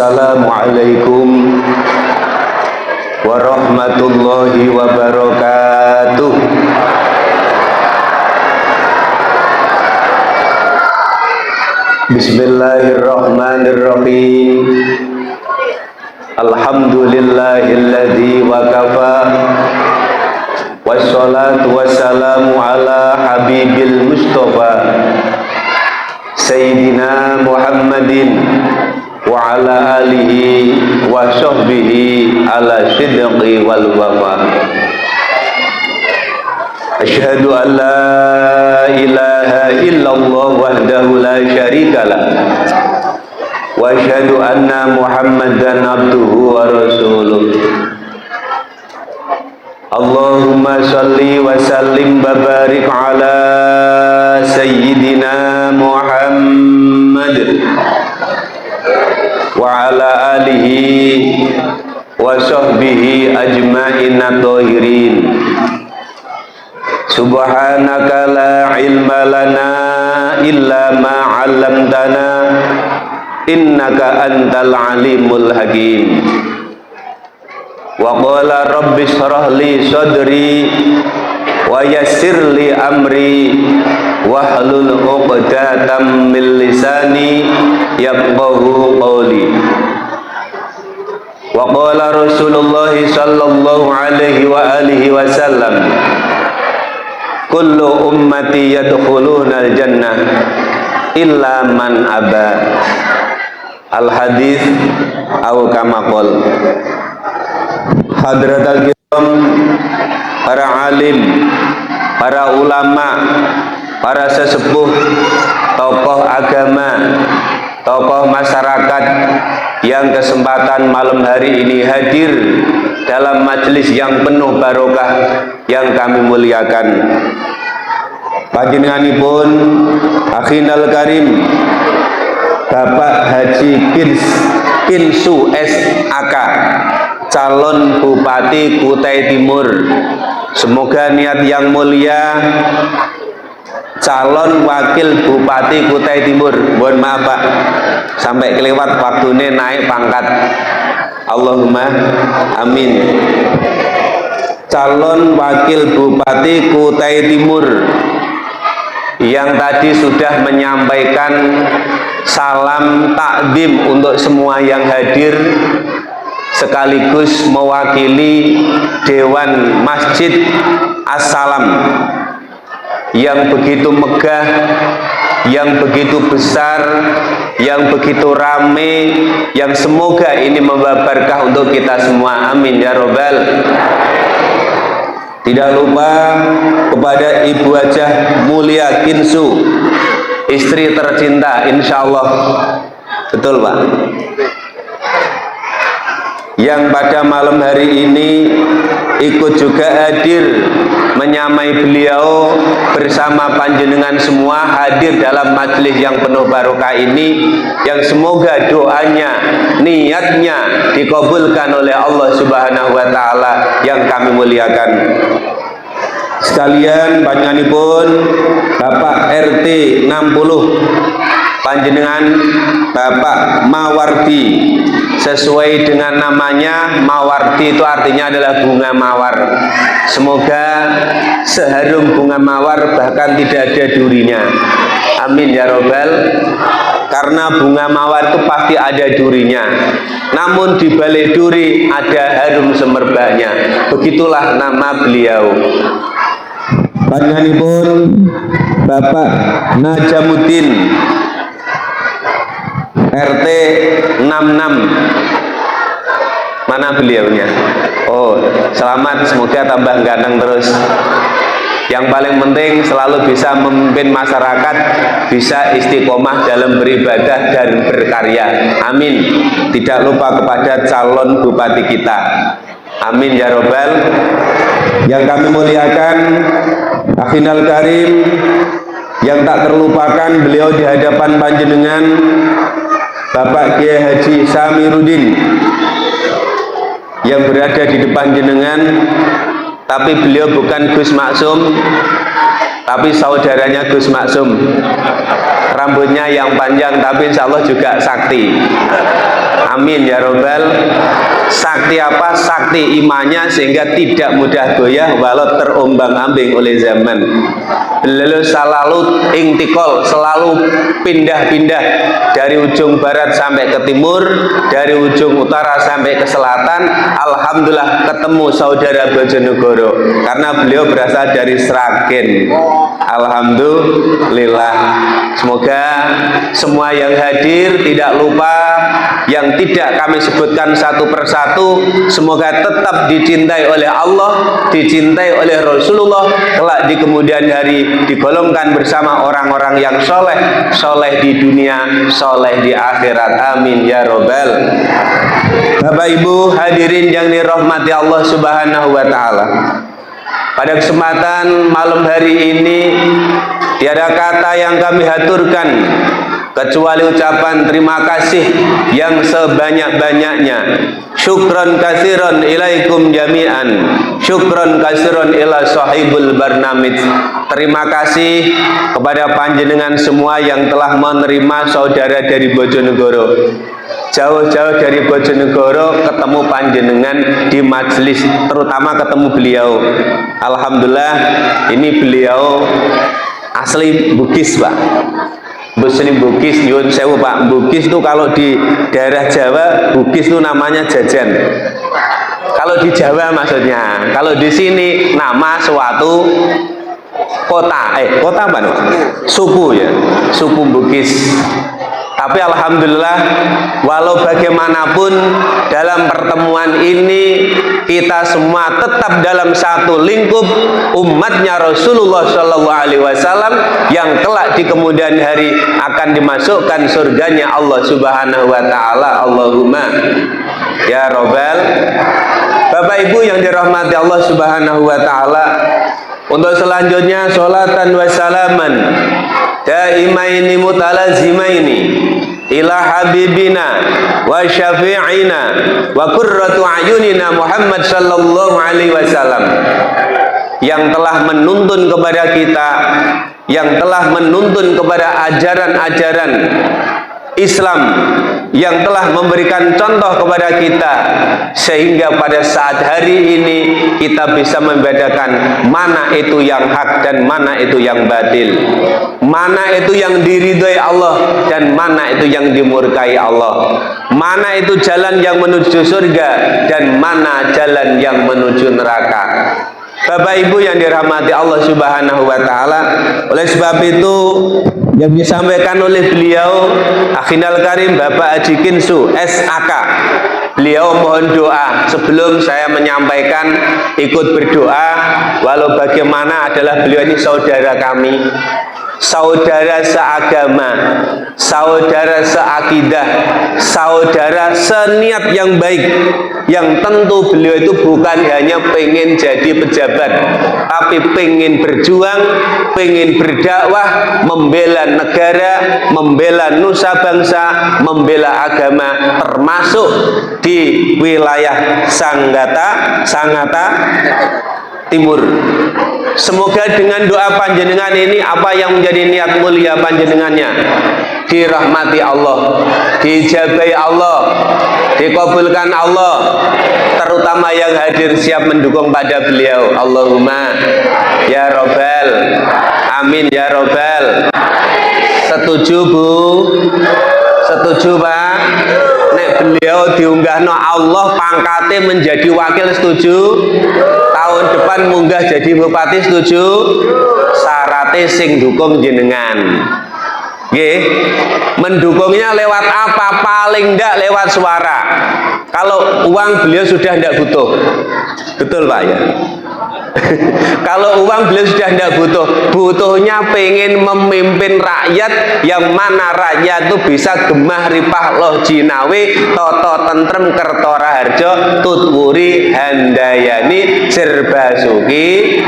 Assalamualaikum warahmatullahi wabarakatuh. Bismillahirrahmanirrahim. Alhamdulillahilladzi wakafa, wassalatu wassalamu ala habibil mustafa Sayyidina Muhammadin wa ala alihi wa sahbihi ala sidqi wal wafa. Asyhadu an la ilaha illallah wahdahu la syarikalah wa asyhadu anna Muhammadan abduhu wa rasuluh. Allahumma salli wa sallim wa barik ala sayyidina Muhammad wa ala alihi wa sahbihi ajma'in at-tahirin. Subhanaka la ilma lana illa ma 'allamtana innaka antal alimul hakim. Wa qala rabbi shrah li sadri wa yassir li amri wahlul 'uqdatam min lisani yafqahu qawli. Wa qala Rasulullah sallallahu alaihi wa alihi wasallam, kullu ummati yadkhuluna al-jannah illa man aba. Al-hadis au kama qol. Hadratul kiram, para alim, para ulama, para sesepuh, tokoh agama, tokoh masyarakat yang kesempatan malam hari ini hadir dalam majelis yang penuh barokah yang kami muliakan. Panjenenganipun akhinal karim Bapak Haji Kinsu SAK, calon Bupati Kutai Timur. Semoga niat yang mulia calon wakil Bupati Kutai Timur, mohon maaf Pak, sampai kelewat waktunya naik pangkat. Allahumma amin. Calon wakil Bupati Kutai Timur yang tadi sudah menyampaikan salam takdim untuk semua yang hadir, sekaligus mewakili Dewan Masjid As-Salam yang begitu megah, yang begitu besar, yang begitu rame, yang semoga ini membawa berkah untuk kita semua. Amin ya robbal. Tidak lupa kepada Ibu Hajah Mulia Kinsu, istri tercinta, insya Allah. Betul Pak, yang pada malam hari ini ikut juga hadir menyamai beliau bersama panjenengan semua hadir dalam majelis yang penuh barokah ini, yang semoga doanya, niatnya dikabulkan oleh Allah Subhanahu wa taala yang kami muliakan. Sekalian panjenenganipun Bapak RT 60 panjenengan Bapak Mawardi, sesuai dengan namanya Mawardi itu artinya adalah bunga mawar. Semoga seharum bunga mawar bahkan tidak ada durinya. Amin ya robbal. Karena bunga mawar itu pasti ada durinya, namun di balik duri ada harum semerbaknya. Begitulah nama beliau. Panjenenganipun Bapak Najamuddin RT 66. Mana beliaunya? Oh, selamat, semoga tambah ganteng terus. Yang paling penting selalu bisa memimpin masyarakat, bisa istiqomah dalam beribadah dan berkarya. Amin. Tidak lupa kepada calon bupati kita. Amin ya robbal. Yang kami muliakan, akhinal karim, yang tak terlupakan beliau di hadapan panjenengan Bapak Kiai Haji Samiruddin yang berada di depan jenengan, tapi beliau bukan Gus Maksum, tapi saudaranya Gus Maksum. Rambutnya yang panjang, tapi insya Allah juga sakti. Amin ya robbal. Sakti apa? Sakti imannya sehingga tidak mudah goyah walau terombang-ambing oleh zaman. Beliau selalu intikal, selalu pindah-pindah dari ujung barat sampai ke timur, dari ujung utara sampai ke selatan. Alhamdulillah ketemu saudara Bojonegoro karena beliau berasal dari Sragen. Alhamdulillah. Semoga semua yang hadir tidak lupa, yang tidak kami sebutkan satu persatu, semoga tetap dicintai oleh Allah, dicintai oleh Rasulullah, kelak di kemudian hari digolongkan bersama orang-orang yang soleh, soleh di dunia, soleh di akhirat. Amin ya robbal. Bapak Ibu hadirin yang dirahmati Allah Subhanahu wa ta'ala, pada kesempatan malam hari ini tiada kata yang kami haturkan kecuali ucapan terima kasih yang sebanyak-banyaknya. Syukron kasiron ilaikum jami'an, syukron kasiron ila sahibul barnamij. Terima kasih kepada panjenengan semua yang telah menerima saudara dari Bojonegoro. Jauh-jauh dari Bojonegoro ketemu panjenengan di majelis, terutama ketemu beliau. Alhamdulillah, ini beliau asli Bugis, Pak. Muslim Bugis, nyuwun sewu Pak. Bugis itu kalau di daerah Jawa, Bugis itu namanya jajan. Kalau di Jawa maksudnya. Kalau di sini nama suatu kota, kota apa nih? Suku ya, suku Bugis. Tapi alhamdulillah, walau bagaimanapun dalam pertemuan ini kita semua tetap dalam satu lingkup umatnya Rasulullah Shallallahu Alaihi Wasallam yang kelak di kemudian hari akan dimasukkan surganya Allah Subhanahu Wa Taala. Allahumma ya robbal. Bapak Ibu yang dirahmati Allah Subhanahu Wa Taala, untuk selanjutnya sholatan wa salaman daimaini mutalazimaini ila habibina wa syafi'ina wa qurratu ayunina Muhammad sallallahu alaihi wasallam, yang telah menuntun kepada kita, yang telah menuntun kepada ajaran-ajaran Islam, yang telah memberikan contoh kepada kita, sehingga pada saat hari ini kita bisa membedakan mana itu yang hak dan mana itu yang batil, mana itu yang diridhai Allah dan mana itu yang dimurkai Allah, mana itu jalan yang menuju surga dan mana jalan yang menuju neraka. Bapak Ibu yang dirahmati Allah Subhanahu wa taala, oleh sebab itu yang disampaikan oleh beliau Akhinal Karim Bapak Haji Kinsu SAK, beliau mohon doa sebelum saya menyampaikan, ikut berdoa. Walau bagaimana adalah beliau ini saudara kami, saudara seagama, saudara seakidah, saudara seniat yang baik, yang tentu beliau itu bukan hanya pengen jadi pejabat, tapi pengen berjuang, pengen berdakwah, membela negara, membela nusa bangsa, membela agama, termasuk di wilayah Sangatta Timur. Semoga dengan doa panjenengan ini, apa yang menjadi niat mulia panjenengannya dirahmati Allah, diijabahi Allah, dikabulkan Allah, terutama yang hadir siap mendukung pada beliau. Allahumma ya robbal. Amin ya robbal. Setuju Bu? Setuju Pak? Nek beliau diunggahno Allah pangkatnya menjadi wakil, setuju? Tahun depan munggah jadi bupati, setuju? Syaratnya sing dukung jenengan. Nggih. Mendukungnya lewat apa? Paling ndak lewat suara. Kalau uang beliau sudah ndak butuh. Betul Pak ya? Kalau uang beliau sudah tidak butuh, butuhnya pengen memimpin rakyat, yang mana rakyat itu bisa gemah ripah loh jinawe, toto tentrem kertora harjo, tutwuri handayani serbasuki.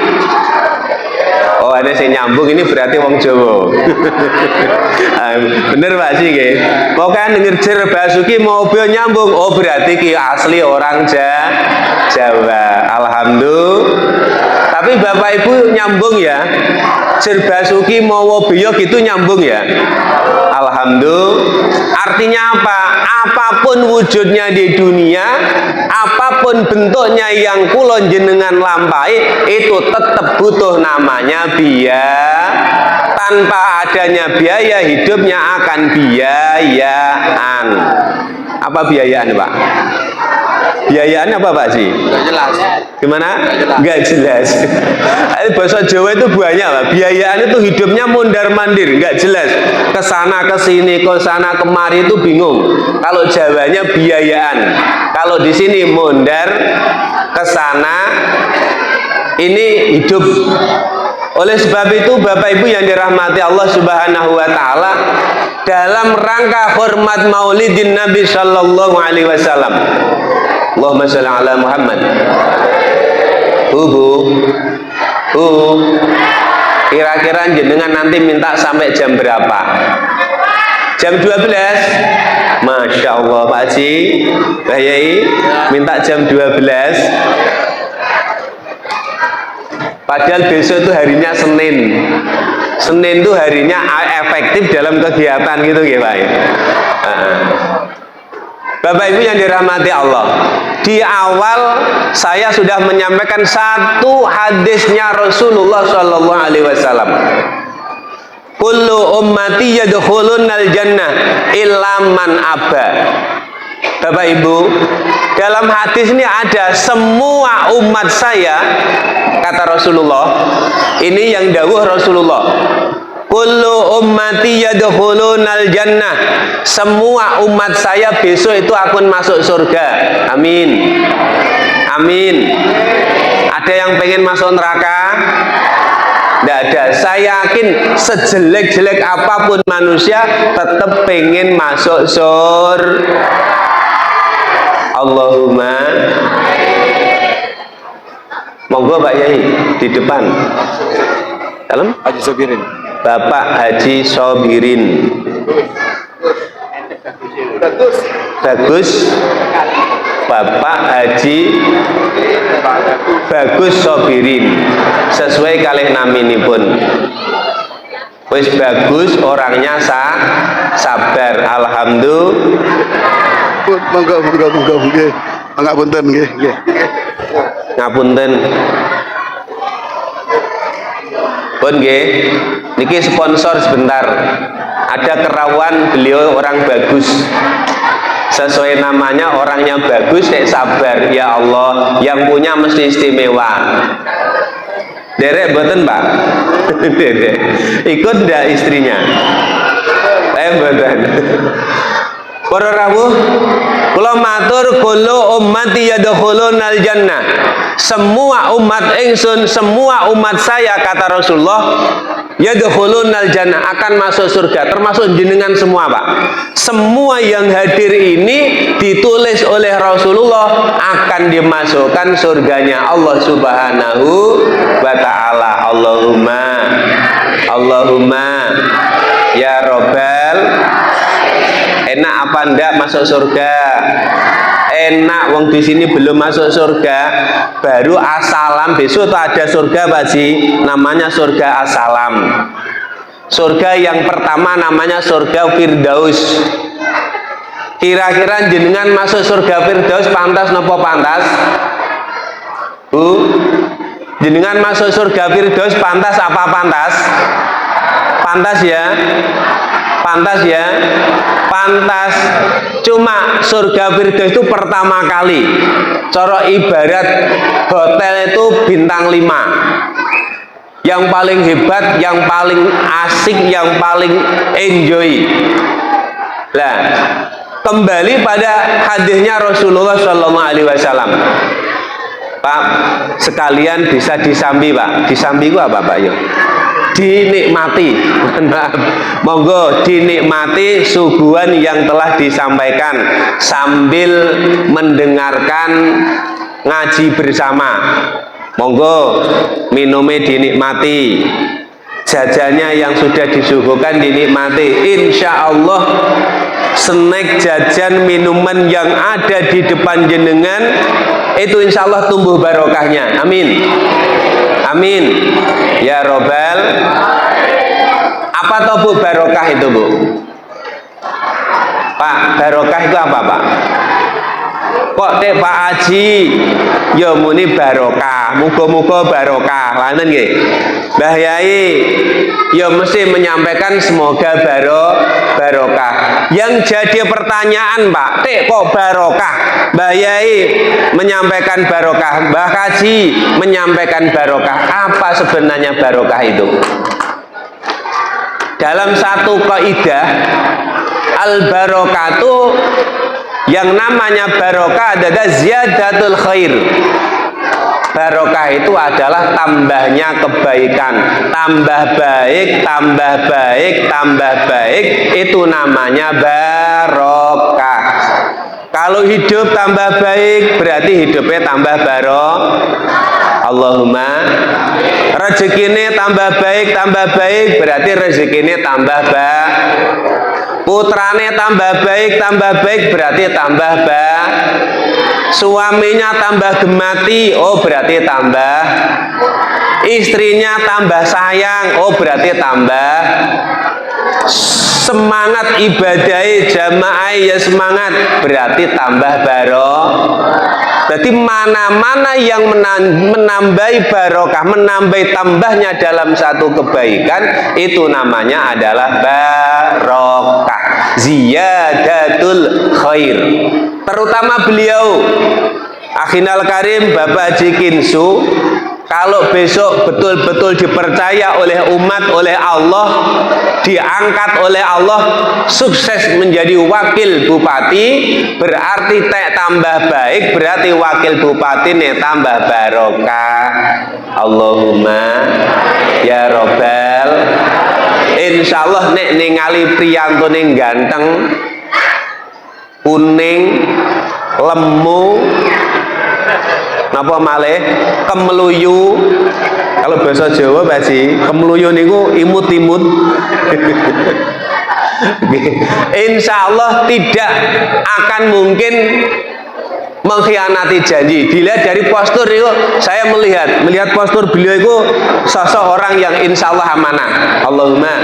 Oh ada yang nyambung, ini berarti wong Jawa. Bener Pak sih ke? Pokoknya denger Jerbasuki mobil nyambung, oh berarti ki asli orang Jawa. Alhamdulillah. Tapi Bapak Ibu nyambung ya, Jerbasuki Mowobiyo gitu nyambung ya. Alhamdulillah. Artinya apa? apapun wujudnya di dunia, apapun bentuknya yang kulon jenengan lampai, itu tetap butuh namanya biaya. Tanpa adanya biaya, hidupnya akan biayaan. Apa biayaan, Pak? Biayaan apa, Pak sih? Nggak jelas. Gimana? Nggak jelas. Bahasa Jawa itu banyak, Pak. Biayaan itu hidupnya mondar-mandir, nggak jelas. Kesana kesini, kesana kemari itu bingung. Kalau Jawanya biayaan. Kalau di sini mondar kesana, ini hidup. Oleh sebab itu, Bapak Ibu yang dirahmati Allah Subhanahu wa taala, dalam rangka hormat Maulidin Nabi sallallahu alaihi wasallam. Allahumma shalli ala Muhammad. Kira-kira jenengan nanti minta sampai jam berapa? Jam 12? Masya Allah, Pak Haji, Pak Yai, minta jam 12. Padahal besok itu harinya Senin. Senin itu harinya efektif dalam kegiatan gitu ya, Pak. Bapak Ibu yang dirahmati Allah, di awal saya sudah menyampaikan satu hadisnya Rasulullah Shallallahu Alaihi Wasallam. Kullu ummati yadkhulunnal jannah illa man aba. Bapak Ibu, dalam hadis ini ada semua umat saya, kata Rasulullah. Ini yang dawuh Rasulullah. Kullu ummati yadkhulunal jannah. Semua umat saya besok itu akan masuk surga. Amin. Amin. Ada yang pengen masuk neraka? Tidak ada. Saya yakin sejelek-jelek apapun manusia tetap pengen masuk surga. Allahumma. Monggo Pak Yai di depan. Dalam? Haji Sobirin. Bapak Haji Sobirin. Bagus. Bapak Haji Bagus Sobirin. Sesuai kalih naminipun. Wis bagus, orangnya sabar. Alhamdulillah. Monggo nggih. Ngapunten nggih. Ngapunten. Pun nggih, niki sponsor sebentar. Ada kerawan, beliau orang bagus. Sesuai namanya, orangnya bagus, sabar. Ya Allah, yang punya mesti istimewa. Derek mboten, Pak? Derek. Ikut ndak istrinya? Mboten. Para rawuh, kula matur kullu ummati yadkhulunal jannah. Semua umat ingsun, semua umat saya, kata Rasulullah, yadkhulunal jannah, akan masuk surga, termasuk jenengan semua, Pak. Semua yang hadir ini ditulis oleh Rasulullah akan dimasukkan surganya Allah Subhanahu wa taala. Allahumma ya Rabbal. Enak apa ndak masuk surga? Enak, wong di sini belum masuk surga, baru asalam. Besok tuh ada surga, Pak Ji, namanya surga asalam. Surga yang pertama namanya surga Firdaus. Kira-kira jenengan masuk surga Firdaus pantas nopo pantas? Bu, jenengan masuk surga Firdaus pantas apa pantas? Pantas ya? Pantas ya? Pantas. Cuma surga Firdaus itu pertama kali. Cara ibarat hotel itu bintang 5. Yang paling hebat, yang paling asik, yang paling enjoy. Nah, kembali pada hadisnya Rasulullah SAW. Pak, sekalian bisa disambi, Pak. Disambi itu apa, Pak? Yuk. Dinikmati. Monggo dinikmati suguhan yang telah disampaikan sambil mendengarkan ngaji bersama. Monggo minumnya dinikmati, jajannya yang sudah disuguhkan dinikmati. Insya Allah snack, jajan, minuman yang ada di depan jenengan itu insya Allah tumbuh barokahnya. Amin. Amin. Ya Robbal. Apa toh Bu barokah itu, Bu? Pak, barokah itu apa, Pak? Kok dek Pak Haji ya muni barokah, muga-muga barokah. Lanten nggih. Mbah Yai ya mesti menyampaikan semoga barokah. Yang jadi pertanyaan, Pak, dek kok barokah? Mbah Yai menyampaikan barokah, Mbah Haji menyampaikan barokah. Apa sebenarnya barokah itu? Dalam satu kaidah al-barokatu, yang namanya barokah adalah ziyadatul khair. Barokah itu adalah tambahnya kebaikan, tambah baik, tambah baik, tambah baik, itu namanya barokah. Kalau hidup tambah baik, berarti hidupnya tambah Allahumma. Rezekine tambah baik, berarti rezekine tambah putrane tambah baik, berarti tambah suaminya tambah gemati, oh berarti tambah istrinya tambah sayang, oh berarti tambah semangat ibadai jamaah, ya semangat, berarti tambah berarti mana-mana yang menambahi barokah, menambahi tambahnya dalam satu kebaikan, itu namanya adalah barokah, ziyadatul khair. Terutama beliau Akhinal Karim Bapak Haji Kinsu, kalau besok betul-betul dipercaya oleh umat, oleh Allah, diangkat oleh Allah, sukses menjadi wakil bupati, berarti tambah baik, berarti wakil bupati nih tambah barokah. Allahumma ya robbal. Insyaallah nek ningali priyanto ning ganteng, kuning, lemu, napa malih kemeluyu. Kalau bahasa Jawa basi kemeluyu niku imut-imut. Insya Allah tidak akan mungkin mengkhianati janji. Dilihat dari postur itu, saya melihat postur beliau itu sosok orang yang insya Allah amanah. Allahumma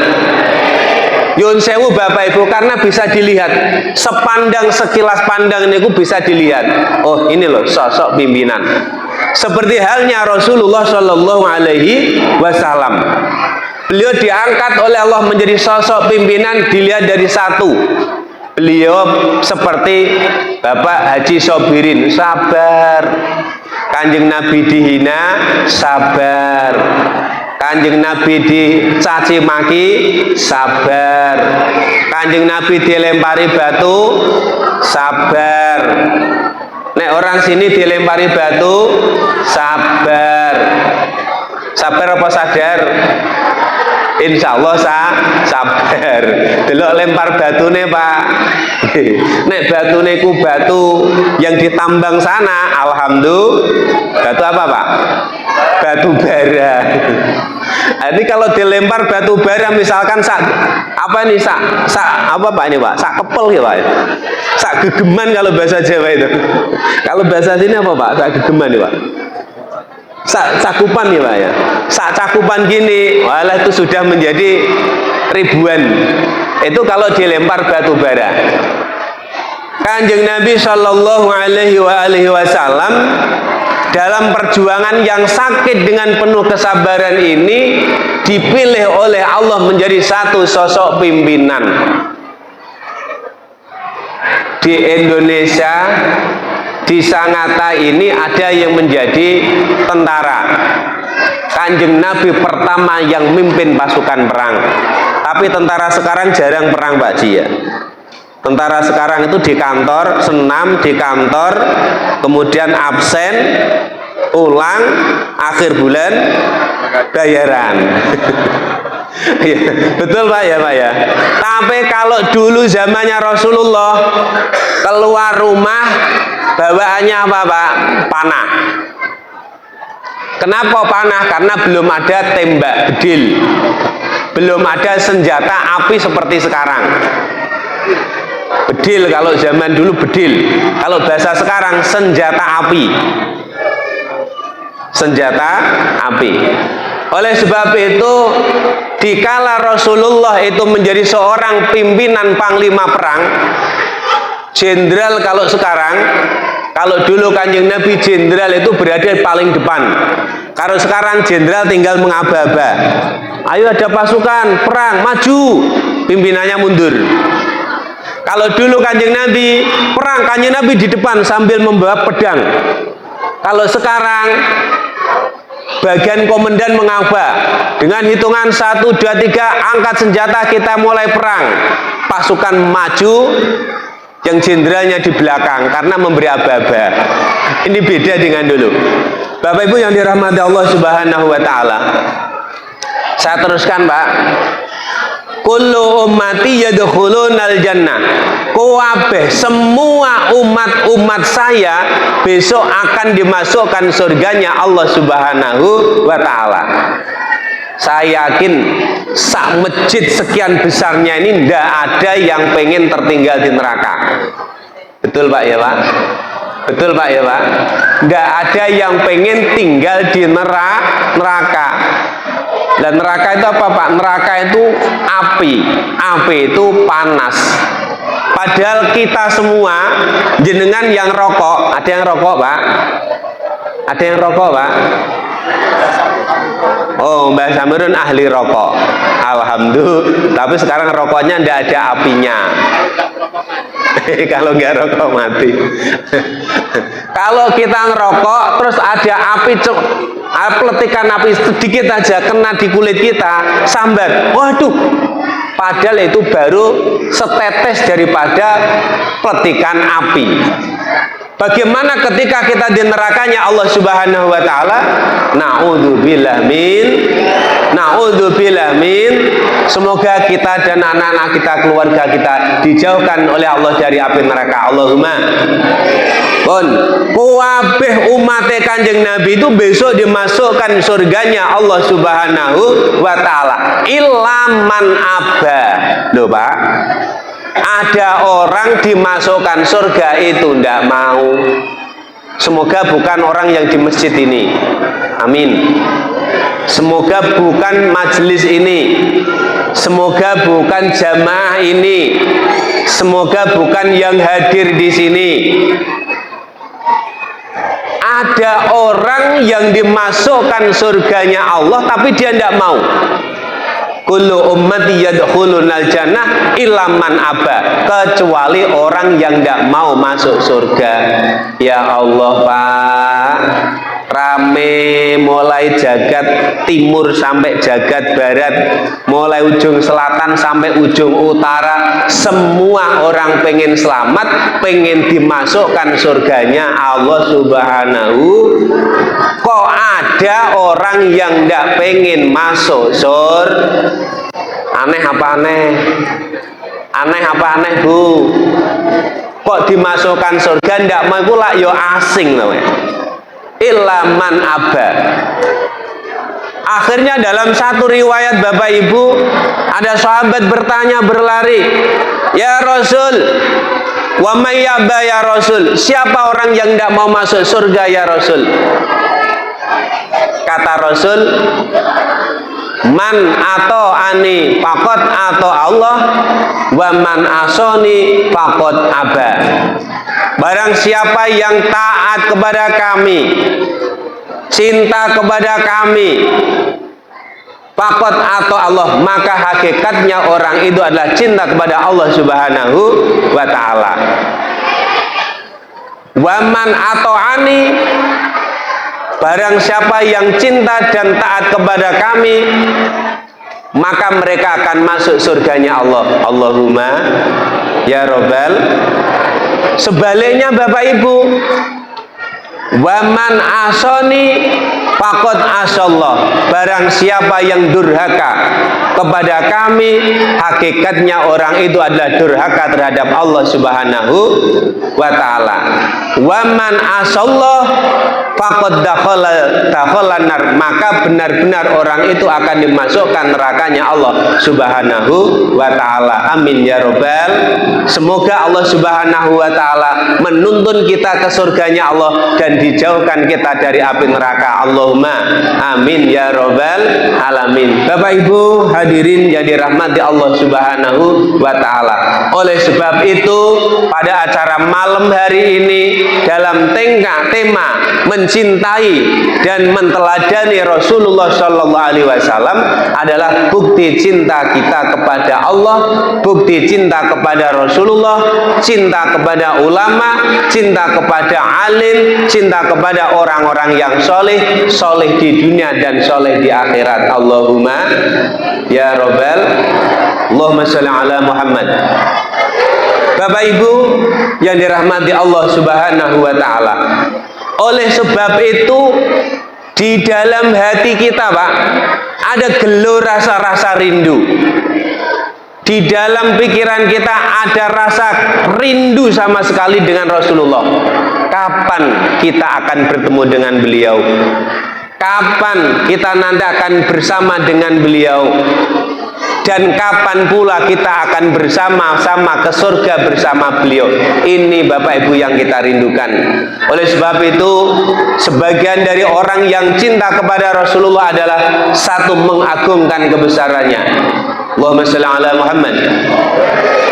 Yun sewu Bapak Ibu, karena bisa dilihat sekilas pandang ini bisa dilihat. Oh ini loh sosok pimpinan. Seperti halnya Rasulullah Shallallahu Alaihi Wasallam. Beliau diangkat oleh Allah menjadi sosok pimpinan, dilihat dari satu. Beliau seperti Bapak Haji Sobirin, sabar. Kanjeng Nabi dihina, sabar. Kanjeng Nabi dicaci maki, sabar. Kanjeng Nabi dilempari batu, sabar. Nek orang sini dilempari batu, sabar. Sabar apa sadar? Insya Allah sabar. Delok lempar batune Pak. Nek batune ku batu yang ditambang sana, alhamdulillah. Batu apa Pak? Batu bara. Ini kalau dilempar batu bara misalkan apa Pak ini Pak? Sak kepel ya Pak. Sak gegeman kalau bahasa Jawa itu. Kalau bahasa sini apa Pak? Sak gegeman ya Pak. Cakupan ya Pak ya. Sak cakupan gini, walah itu sudah menjadi ribuan. Itu kalau dilempar batu bara. Kanjeng Nabi Shallallahu Alaihi Wasallam dalam perjuangan yang sakit dengan penuh kesabaran ini dipilih oleh Allah menjadi satu sosok pimpinan. Di Indonesia, di Sangatta ini ada yang menjadi tentara. Kanjeng Nabi pertama yang mimpin pasukan perang. Tapi tentara sekarang jarang perang Pak Ji ya. Tentara sekarang itu di kantor, senam di kantor, kemudian absen, pulang, akhir bulan bayaran. Ya, betul Pak ya Pak ya. Tapi kalau dulu zamannya Rasulullah, keluar rumah bawaannya apa Pak? Panah. Kenapa panah? Karena belum ada tembak bedil, belum ada senjata api seperti sekarang. Bedil kalau zaman dulu bedil, kalau bahasa sekarang senjata api. Senjata api. Oleh sebab itu, dikala Rasulullah itu menjadi seorang pimpinan panglima perang, Jenderal kalau dulu Kanjeng Nabi jenderal itu berada paling depan. Kalau sekarang jenderal tinggal mengaba-aba. Ayo ada pasukan, perang, maju. Pimpinannya mundur. Kalau dulu Kanjeng Nabi perang, Kanjeng Nabi di depan sambil membawa pedang. Kalau sekarang bagian komandan mengaba. Dengan hitungan 1, 2, 3, angkat senjata, kita mulai perang. Pasukan maju, yang jenderalnya di belakang karena memberi aba-aba. Ini beda dengan dulu. Bapak Ibu yang dirahmati Allah Subhanahu wa taala. Saya teruskan, Pak. Kullu ummati yadkhulunal jannah. Kuwabeh semua umat saya besok akan dimasukkan surganya Allah Subhanahu wa taala. Saya yakin sak masjid sekian besarnya ini tidak ada yang pengen tertinggal di neraka. Betul Pak ya Pak? Betul Pak ya Pak? Tidak ada yang pengen tinggal di neraka. Dan neraka itu apa Pak? Neraka itu api. Api itu panas. Padahal kita semua jenengan yang rokok, ada yang rokok Pak? Ada yang rokok Pak? Oh, Mbak Samirun ahli rokok. Alhamdulillah. Tapi sekarang rokoknya tidak ada apinya. Kalau nggak rokok mati. Kalau kita ngerokok terus ada api, peletikan api sedikit aja kena di kulit kita, sambat. Waduh. Padahal itu baru setetes daripada peletikan api. Bagaimana ketika kita di nerakanya Allah Subhanahu wa taala? Na'udzubillah min. Semoga kita dan anak-anak kita, keluarga kita dijauhkan oleh Allah dari api neraka. Allahumma. Pun kuwabeh umat Kanjeng Nabi itu besok dimasukkan surganya Allah Subhanahu wa taala. Ilaman aba. Loh Pak. Ada orang dimasukkan surga itu tidak mau. Semoga bukan orang yang di masjid ini. Amin. Semoga bukan majelis ini. Semoga bukan jamaah ini. Semoga bukan yang hadir di sini. Ada orang yang dimasukkan surganya Allah tapi dia tidak mau. Kullu ummati yadkhulunal jannah illa man aba, kecuali orang yang tidak mau masuk surga. Ya Allah Pak, rame mulai jagat timur sampai jagat barat, mulai ujung selatan sampai ujung utara, semua orang pengen selamat, pengen dimasukkan surganya Allah Subhanahu. Kok ada orang yang tidak pengen masuk surga? Aneh apa aneh? Aneh apa aneh Bu? Kok dimasukkan surga tidak mau, pula yo asing namanya. Ilaman aba. Akhirnya dalam satu riwayat Bapak Ibu, ada sahabat bertanya berlari, ya Rasul, wa may yaba ya Rasul, siapa orang yang tidak mau masuk surga ya Rasul? Kata Rasul, man atau ani fakot atau Allah, wa man asoni fakot aba. Barang siapa yang taat kepada kami, cinta kepada kami, fakot atau Allah, maka hakikatnya orang itu adalah cinta kepada Allah Subhanahu wa ta'ala. Waman atau ani, barang siapa yang cinta dan taat kepada kami, maka mereka akan masuk surganya Allah. Allahumma ya Rabbal. Sebaliknya Bapak Ibu, waman asoni fakot asallah, barang siapa yang durhaka kepada kami, hakikatnya orang itu adalah durhaka terhadap Allah Subhanahu wa ta'ala. Waman asallah fakot dakhala nar, maka benar-benar orang itu akan dimasukkan nerakanya Allah Subhanahu wa ta'ala. Amin ya Rabbal. Semoga Allah Subhanahu wa ta'ala menuntun kita ke surganya Allah dan dijauhkan kita dari api neraka. Allahumma amin ya Rabbal alamin. Bapak Ibu hadirin yang dirahmati Allah Subhanahu wa Ta'ala. Oleh sebab itu, pada acara malam hari ini dalam tema mencintai dan menteladani Rasulullah Shallallahu Alaihi Wasallam adalah bukti cinta kita kepada Allah, bukti cinta kepada Rasulullah, cinta kepada ulama, cinta kepada alim, cinta kepada orang-orang yang soleh, soleh di dunia dan soleh di akhirat. Allahumma ya Rabbal, Allahumma sholli ala Muhammad. Bapak Ibu yang dirahmati Allah Subhanahu wa Ta'ala, oleh sebab itu di dalam hati kita, Pak, ada gelo rasa-rasa rindu. Di dalam pikiran kita ada rasa rindu sama sekali dengan Rasulullah. Kapan kita akan bertemu dengan beliau? Kapan kita nanti akan bersama dengan beliau? Dan kapan pula kita akan bersama-sama ke surga bersama beliau? Ini Bapak Ibu yang kita rindukan. Oleh sebab itu, sebagian dari orang yang cinta kepada Rasulullah adalah satu, mengagungkan kebesarannya. Allahumma sholli ala Muhammad.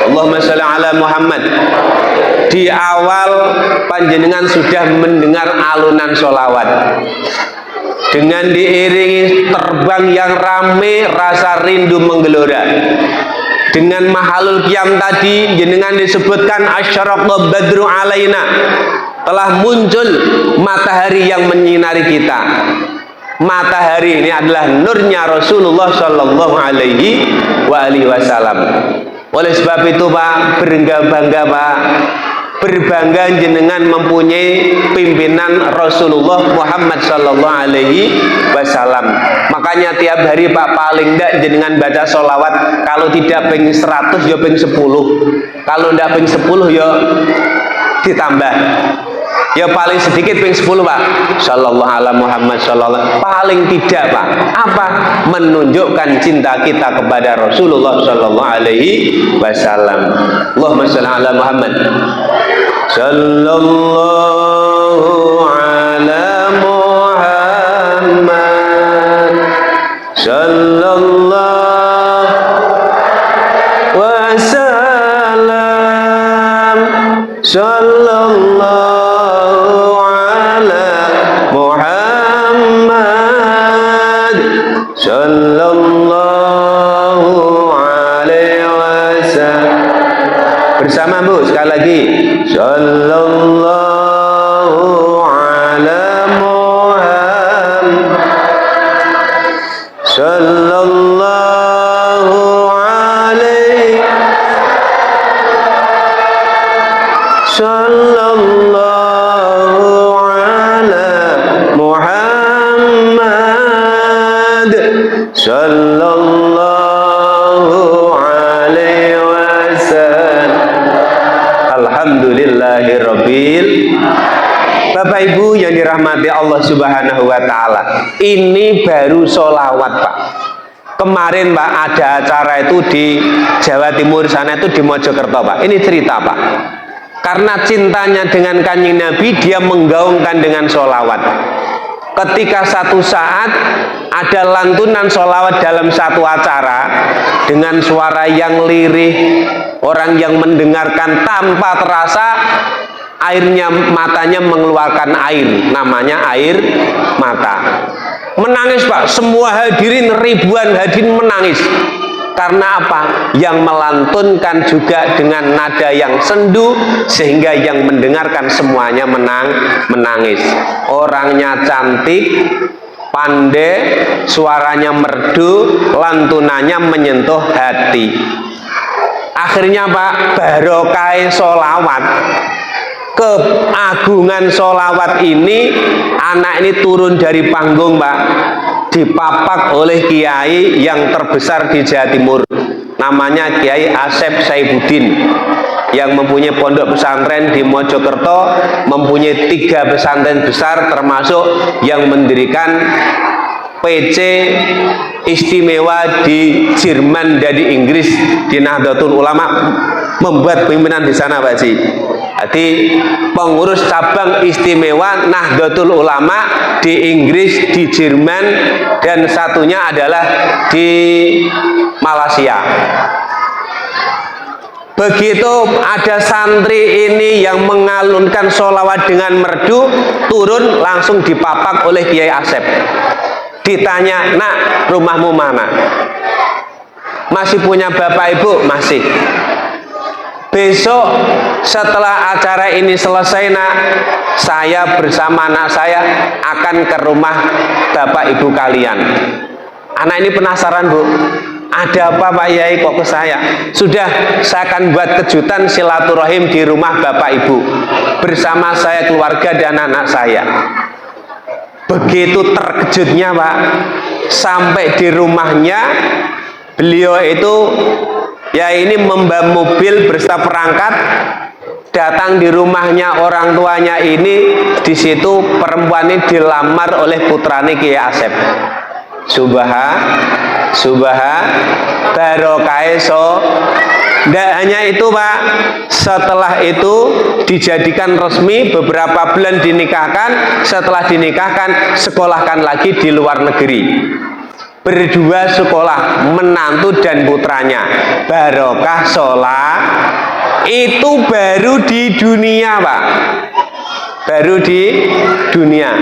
Allahumma sholli ala Muhammad. Di awal panjenengan sudah mendengar alunan sholawat. Dengan diiringi terbang yang rame, rasa rindu menggelora. Dengan mahalul qiyam tadi, jenengan disebutkan asyaraqa badru alaina, telah muncul matahari yang menyinari kita. Matahari ini adalah nurnya Rasulullah Shallallahu Alaihi Wasallam. Oleh sebab itu, Pak, berbangga, Pak, berbangga jenengan mempunyai pimpinan Rasulullah Muhammad Sallallahu Alaihi Wasallam. Makanya tiap hari, Pak, paling tidak jenengan baca sholawat, kalau tidak ping 100 ya ping 10, kalau tidak ping 10 ya ditambah, ya paling sedikit ping 10, Pak. Sallallahu ala Muhammad sallallahu, paling tidak, Pak, apa? Menunjukkan cinta kita kepada Rasulullah Sallallahu Alaihi Wasallam. Allahumma sholli ala Muhammad. Sallallahu ala Muhammad. Sallallahu wasallam. Sallallahu ala Muhammad. Sallallahu alaihi wasallam. Bersama, Bu, sekali lagi. Sallallahu ala Muhammad. Sallallahu alaihi. Sallallahu ala Muhammad. Sallallahu alaihi wasallam. Alhamdulillahirabbil. Bapak Ibu yang dirahmati Allah Subhanahu wa Ta'ala, ini baru sholawat, Pak. Kemarin, Pak, ada acara itu di Jawa Timur sana, itu di Mojokerto, Pak. Ini cerita, Pak. Karena cintanya dengan Kanjeng Nabi, dia menggaungkan dengan sholawat. Ketika satu saat ada lantunan sholawat dalam satu acara dengan suara yang lirih, orang yang mendengarkan tanpa terasa airnya, matanya mengeluarkan air, namanya air mata. Menangis, Pak, semua hadirin, ribuan hadirin menangis. Karena apa? Yang melantunkan juga dengan nada yang sendu, sehingga yang mendengarkan semuanya menangis. Orangnya cantik, pandai, suaranya merdu, lantunannya menyentuh hati. Akhirnya, Pak, barokah sholawat, keagungan sholawat ini, anak ini turun dari panggung, Pak, dipapak oleh kiai yang terbesar di Jawa Timur, namanya Kiai Asep Saibuddin, yang mempunyai pondok pesantren di Mojokerto, mempunyai 3 pesantren besar, termasuk yang mendirikan PC istimewa di Jerman dan di Inggris, di Nahdlatul Ulama, membuat pimpinan di sana, Pak Ji. Jadi pengurus cabang istimewa Nahdlatul Ulama di Inggris, di Jerman, dan satunya adalah di Malaysia. Begitu ada santri ini yang mengalunkan sholawat dengan merdu, turun langsung dipapak oleh Kiai Asep. Ditanya, nak, rumahmu mana? Masih punya bapak ibu? Masih. Besok setelah acara ini selesai, nak, saya bersama anak saya akan ke rumah bapak ibu kalian. Anak ini penasaran, Bu. Ada apa Pak Yai kok ke saya? Sudah, saya akan buat kejutan silaturahim di rumah bapak ibu bersama saya, keluarga dan anak saya. Begitu terkejutnya Pak, sampai di rumahnya beliau itu ya ini membawa mobil berserta perangkat, datang di rumahnya orang tuanya ini. Di situ perempuan ini dilamar oleh putrane Kiai Asep. Barokah. Tidak hanya itu Pak, setelah itu dijadikan resmi, beberapa bulan dinikahkan. Setelah dinikahkan, sekolahkan lagi di luar negeri. Berdua sekolah, menantu dan putranya. Barokah sholat. Itu baru di dunia Pak, baru di dunia.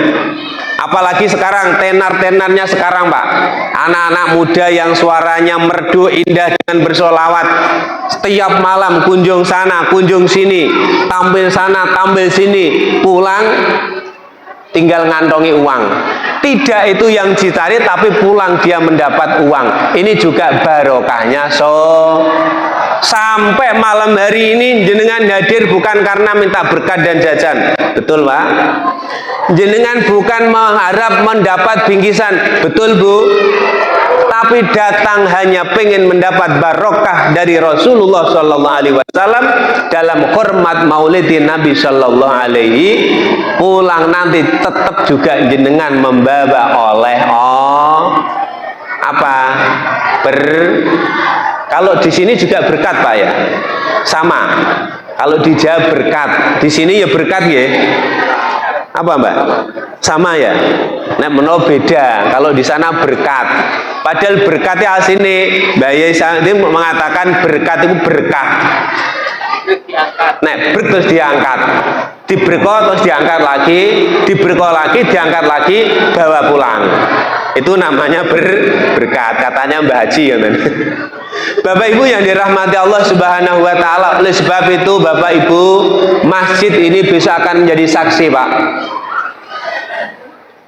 Apalagi sekarang, tenar-tenarnya sekarang Pak, anak-anak muda yang suaranya merdu indah dengan bersolawat, setiap malam kunjung sana, kunjung sini, tampil sana, tampil sini, pulang tinggal ngantongi uang. Tidak itu yang dicari, tapi pulang dia mendapat uang. Ini juga barokahnya. Sampai malam hari ini jenengan hadir bukan karena minta berkat dan jajan, betul Pak? Jenengan bukan mengharap mendapat bingkisan, betul Bu? Tapi datang hanya pengen mendapat barokah dari Rasulullah Sallallahu Alaihi Wasallam dalam hormat maulidin Nabi Sallallahu Alaihi. Pulang nanti tetap juga jenengan membawa oleh kalau di sini juga berkat Pak ya, sama. Kalau di Jawa berkat, di sini ya berkat ya. Apa Mbak? Sama ya. Nah, menurut beda. Kalau di sana berkat. Padahal berkatnya sini Mbak Yai ini mengatakan berkat itu berkah. Nah, terus diangkat. Diberkah terus diangkat lagi, diberkah lagi, diangkat lagi, bawa pulang. Itu namanya berkat, katanya Mbah Haji ya kan. Bapak Ibu yang dirahmati Allah Subhanahu wa taala, oleh sebab itu Bapak Ibu, masjid ini besok akan menjadi saksi, Pak.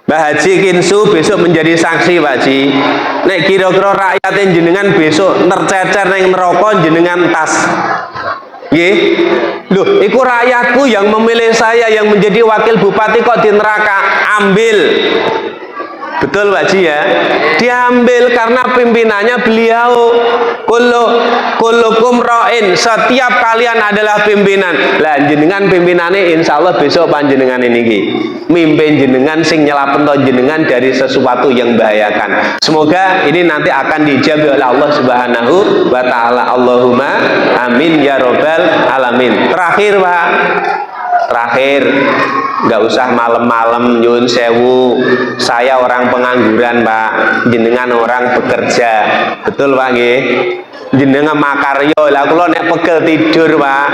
Mbah Haji Kinsu besok menjadi saksi, Pak Haji. Nek kira-kira rakyat jenengan besok tercecer ning neraka jenengan tas. Nggih. Loh, iku rakyatku yang memilih saya yang menjadi wakil bupati kok di neraka. Ambil. Betul Pak Ji ya, diambil karena pimpinannya beliau. Kullukum ra'in, setiap kalian adalah pimpinan. Lah jenengan pimpinannya insya Allah besok panjenengan ini mimpin jenengan sing nyelapen jenengan dari sesuatu yang membahayakan. Semoga ini nanti akan dijawab oleh Allah Subhanahu wa taala. Allahumma amin ya robbal alamin. Terakhir Pak, terakhir, nggak usah malam-malam nyun sewu. Saya orang pengangguran Pak, jenengan orang bekerja, betul Pak nggih? Jenengan makaryo, lah kula nek pegel tidur Pak.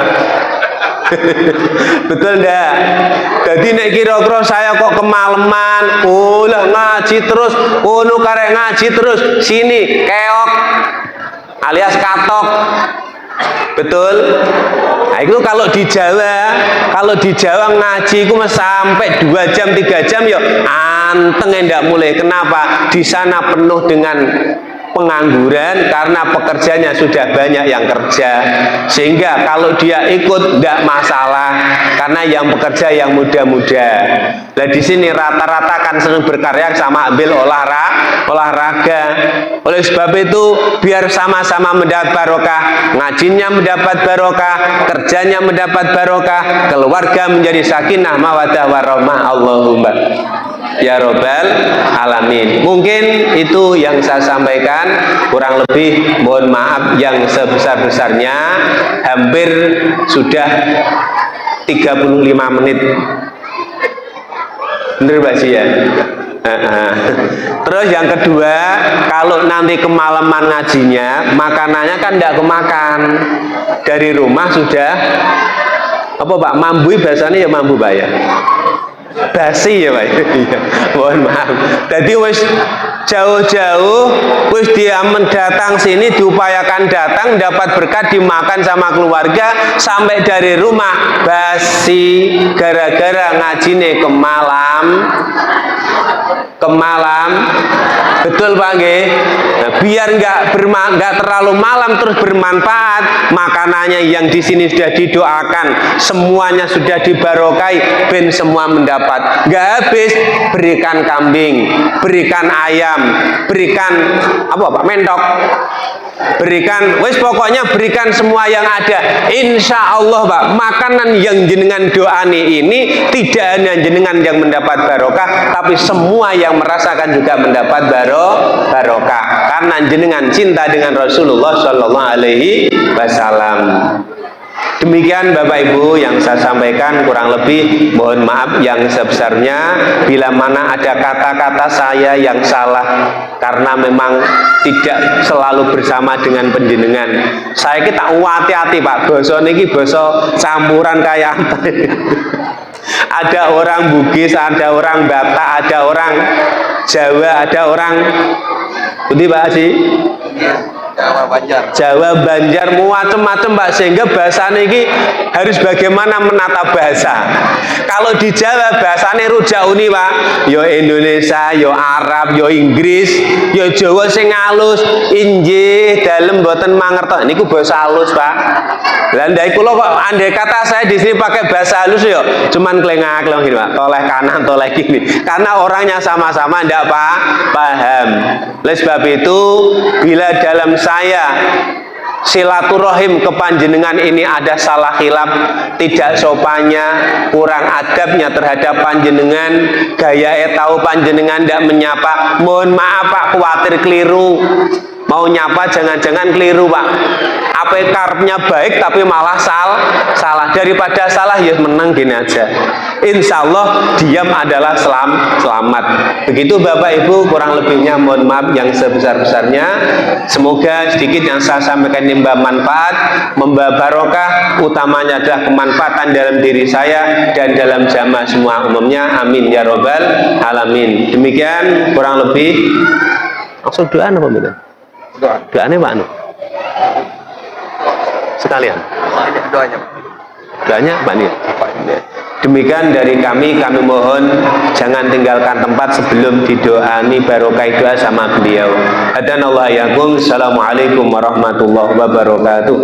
Betul ndak? Jadi nek kira-kira saya kok kemalaman, lah ngaji terus, kono karek ngaji terus, sini keok alias katok. Betul? Nah, itu kalau di Jawa ngaji itu sampai 2 jam 3 jam ya anteng enggak mulai. Kenapa? Di sana penuh dengan pengangguran karena pekerjanya sudah banyak yang kerja, sehingga kalau dia ikut tidak masalah karena yang bekerja yang muda-muda. Nah di sini rata-rata kan sering berkarya sama ambil olahraga. Oleh sebab itu biar sama-sama mendapat barokah, ngajinya mendapat barokah, kerjanya mendapat barokah, keluarga menjadi sakinah mawaddah warahmah. Allahumma ya robbal alamin. Mungkin itu yang saya sampaikan, kurang lebih mohon maaf yang sebesar-besarnya. Hampir sudah 30 35 menit. Bener Mbak Ji ya? Terus yang kedua, kalau nanti kemalaman ngajinya, makanannya kan tidak kemakan. Dari rumah sudah apa Pak? Mambui bahasanya ya mambu Pak ya? Basi ya Pak. Mohon maaf. Jadi wis jauh-jauh wis dia mendatang sini, diupayakan datang dapat berkat, dimakan sama keluarga, sampai dari rumah basi gara-gara ngajine kemalam. Betul Pak nggih? Nah, biar nggak terlalu malam terus bermanfaat, makanannya yang di sini sudah didoakan, semuanya sudah dibarokai, ben semua mendapat. Nggak habis, berikan kambing, berikan ayam, berikan apa Pak? Mentok. Berikan, wis pokoknya berikan semua yang ada. Insya Allah Pak, makanan yang jenengan doani ini tidak hanya jenengan yang mendapat barokah, tapi semua yang merasakan juga mendapat barokah. Karena jenengan cinta dengan Rasulullah Shallallahu Alaihi Wasallam. Demikian Bapak Ibu yang saya sampaikan, kurang lebih mohon maaf yang sebesarnya bila mana ada kata-kata saya yang salah, karena memang tidak selalu bersama dengan penjenengan. Saya kita hati-hati Pak, basa niki basa campuran kayak apa. Ada orang Bugis, ada orang Batak, ada orang Jawa, ada orang Budi Pak sih? Jawa Banjar, macam-macam Pak, sehingga bahasa ini harus bagaimana menata bahasa. Kalau di Jawa bahasanya rujak uni Pak, yo Indonesia, yo Arab, yo Inggris, yo Jawa sing halus, injih dalem mboten mangertos. Niku bahasa halus Pak. Lah ndai kula kok andai kata saya di sini pakai bahasa halus yo cuman klengak-kleng gini Pak, toleh kanan toleh kiri. Karena orangnya sama-sama ndak Pak paham. Oleh sebab itu bila dalam saya silaturahim ke panjenengan ini ada salah khilaf, tidak sopannya, kurang adabnya terhadap panjenengan, gaya tahu panjenengan tidak menyapa, mohon maaf Pak, khawatir keliru. Mau nyapa jangan-jangan keliru Pak. Apa karepnya baik tapi malah salah. Daripada salah ya menang gini aja. Insya Allah diam adalah selamat. Begitu Bapak Ibu, kurang lebihnya mohon maaf yang sebesar-besarnya. Semoga sedikit yang saya sampaikan ini membawa manfaat, membawa barokah, utamanya adalah kemanfaatan dalam diri saya dan dalam jamaah semua umumnya. Amin ya robbal alamin. Demikian kurang lebih. Langsung doa apa betul? Doanya Pak Anu sekalian doanya Pak Nia. Demikian dari kami mohon jangan tinggalkan tempat sebelum didoani barokah doa sama beliau. Hadanallahu yakum. Assalamualaikum warahmatullahi wabarakatuh.